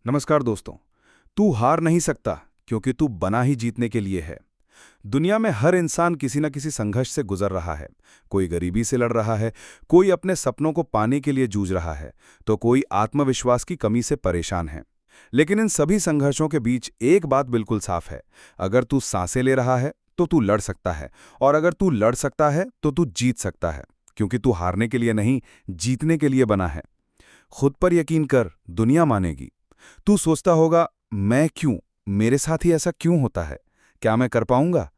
नमस्कार दोस्तों। तू हार नहीं सकता क्योंकि तू बना ही जीतने के लिए है। दुनिया में हर इंसान किसी न किसी संघर्ष से गुजर रहा है। कोई गरीबी से लड़ रहा है, कोई अपने सपनों को पाने के लिए जूझ रहा है, तो कोई आत्मविश्वास की कमी से परेशान है। लेकिन इन सभी संघर्षों के बीच एक बात बिल्कुल साफ है। अगर तू सांसें ले रहा है तो तू लड़ सकता है, और अगर तू लड़ सकता है तो तू जीत सकता है, क्योंकि तू हारने के लिए नहीं, जीतने के लिए बना है। खुद पर यकीन कर, दुनिया मानेगी। तू सोचता होगा, मैं क्यों, मेरे साथ ही ऐसा क्यों होता है, क्या मैं कर पाऊंगा?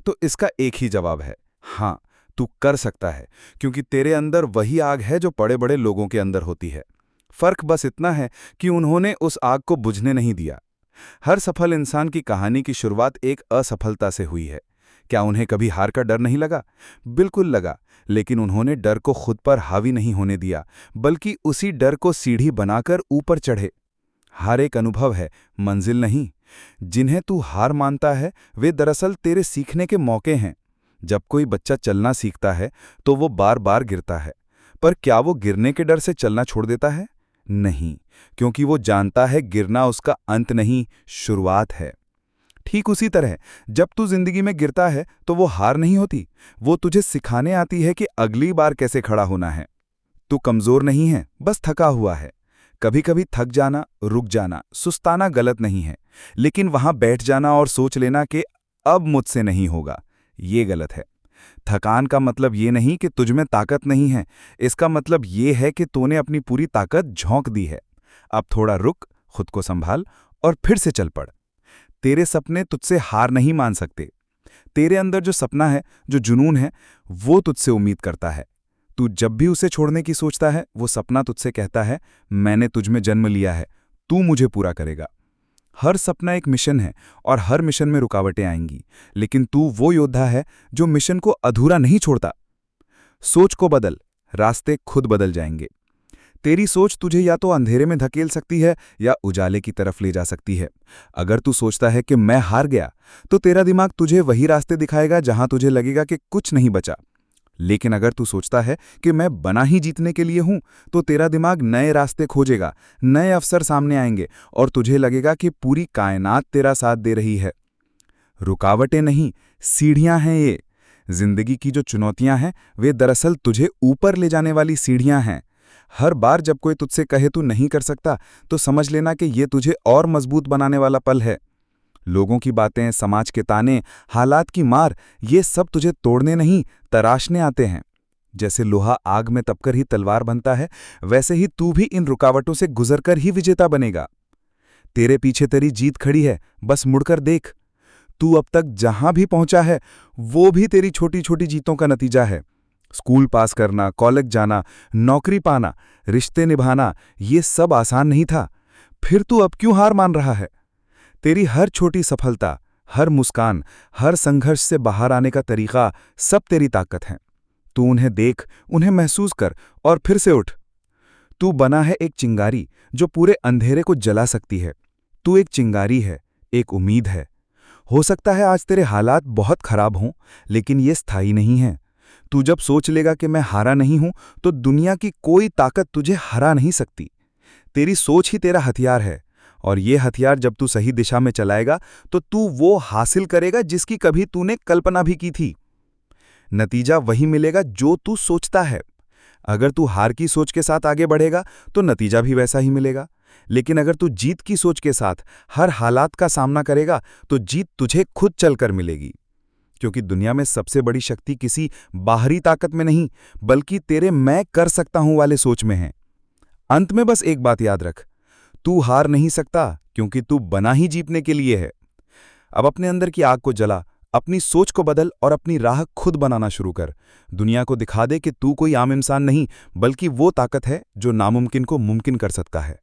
तो इसका एक ही जवाब है, हाँ, तू कर सकता है, क्योंकि तेरे अंदर वही आग है जो बड़े बड़े लोगों के अंदर होती है। फर्क बस इतना है कि उन्होंने उस आग को बुझने नहीं दिया। हर सफल इंसान की कहानी की शुरुआत एक असफलता से हुई है। क्या उन्हें कभी हार का डर नहीं लगा? बिल्कुल लगा, लेकिन उन्होंने डर को खुद पर हावी नहीं होने दिया, बल्कि उसी डर को सीढ़ी बनाकर ऊपर चढ़े। हर एक अनुभव है, मंजिल नहीं। जिन्हें तू हार मानता है वे दरअसल तेरे सीखने के मौके हैं। जब कोई बच्चा चलना सीखता है तो वो बार बार गिरता है, पर क्या वो गिरने के डर से चलना छोड़ देता है? नहीं, क्योंकि वो जानता है गिरना उसका अंत नहीं, शुरुआत है। ठीक उसी तरह जब तू जिंदगी में गिरता है तो वो हार नहीं होती, वो तुझे सिखाने आती है कि अगली बार कैसे खड़ा होना है। तू कमजोर नहीं है, बस थका हुआ है। कभी कभी थक जाना, रुक जाना, सुस्ताना गलत नहीं है, लेकिन वहां बैठ जाना और सोच लेना कि अब मुझसे नहीं होगा, ये गलत है। थकान का मतलब ये नहीं कि तुझ में ताकत नहीं है, इसका मतलब ये है कि तूने अपनी पूरी ताकत झोंक दी है। अब थोड़ा रुक, खुद को संभाल और फिर से चल पड़। तेरे सपने तुझसे हार नहीं मान सकते। तेरे अंदर जो सपना है, जो जुनून है, वो तुझसे उम्मीद करता है। तू जब भी उसे छोड़ने की सोचता है, वो सपना तुझसे कहता है, मैंने तुझ में जन्म लिया है, तू मुझे पूरा करेगा। हर सपना एक मिशन है, और हर मिशन में रुकावटें आएंगी, लेकिन तू वो योद्धा है जो मिशन को अधूरा नहीं छोड़ता। सोच को बदल, रास्ते खुद बदल जाएंगे। तेरी सोच तुझे या तो अंधेरे में धकेल सकती है या उजाले की तरफ ले जा सकती है। अगर तू सोचता है कि मैं हार गया, तो तेरा दिमाग तुझे वही रास्ते दिखाएगा जहां तुझे लगेगा कि कुछ नहीं बचा। लेकिन अगर तू सोचता है कि मैं बना ही जीतने के लिए हूं, तो तेरा दिमाग नए रास्ते खोजेगा, नए अवसर सामने आएंगे और तुझे लगेगा कि पूरी कायनात तेरा साथ दे रही है। रुकावटें नहीं, सीढ़ियां हैं ये। जिंदगी की जो चुनौतियां हैं, वे दरअसल तुझे ऊपर ले जाने वाली सीढ़ियां हैं। हर बार जब कोई तुझसे कहे तू नहीं कर सकता, तो समझ लेना कि ये तुझे और मजबूत बनाने वाला पल है। लोगों की बातें, समाज के ताने, हालात की मार, ये सब तुझे तोड़ने नहीं, तराशने आते हैं। जैसे लोहा आग में तपकर ही तलवार बनता है, वैसे ही तू भी इन रुकावटों से गुजरकर ही विजेता बनेगा। तेरे पीछे तेरी जीत खड़ी है, बस मुड़कर देख। तू अब तक जहां भी पहुंचा है, वो भी तेरी छोटी छोटी जीतों का नतीजा है। स्कूल पास करना, कॉलेज जाना, नौकरी पाना, रिश्ते निभाना, ये सब आसान नहीं था। फिर तू अब क्यों हार मान रहा है? तेरी हर छोटी सफलता, हर मुस्कान, हर संघर्ष से बाहर आने का तरीका, सब तेरी ताकत है। तू उन्हें देख, उन्हें महसूस कर और फिर से उठ। तू बना है एक चिंगारी जो पूरे अंधेरे को जला सकती है। तू एक चिंगारी है, एक उम्मीद है। हो सकता है आज तेरे हालात बहुत खराब हों, लेकिन ये स्थायी नहीं है। तू जब सोच लेगा कि मैं हारा नहीं हूं, तो दुनिया की कोई ताकत तुझे हरा नहीं सकती। तेरी सोच ही तेरा हथियार है, और ये हथियार जब तू सही दिशा में चलाएगा तो तू वो हासिल करेगा जिसकी कभी तूने कल्पना भी की थी। नतीजा वही मिलेगा जो तू सोचता है। अगर तू हार की सोच के साथ आगे बढ़ेगा तो नतीजा भी वैसा ही मिलेगा, लेकिन अगर तू जीत की सोच के साथ हर हालात का सामना करेगा तो जीत तुझे खुद चलकर मिलेगी। क्योंकि दुनिया में सबसे बड़ी शक्ति किसी बाहरी ताकत में नहीं, बल्कि तेरे मैं कर सकता हूं वाले सोच में है। अंत में बस एक बात याद रख, तू हार नहीं सकता क्योंकि तू बना ही जीतने के लिए है। अब अपने अंदर की आग को जला, अपनी सोच को बदल और अपनी राह खुद बनाना शुरू कर। दुनिया को दिखा दे कि तू कोई आम इंसान नहीं, बल्कि वो ताकत है जो नामुमकिन को मुमकिन कर सकता है।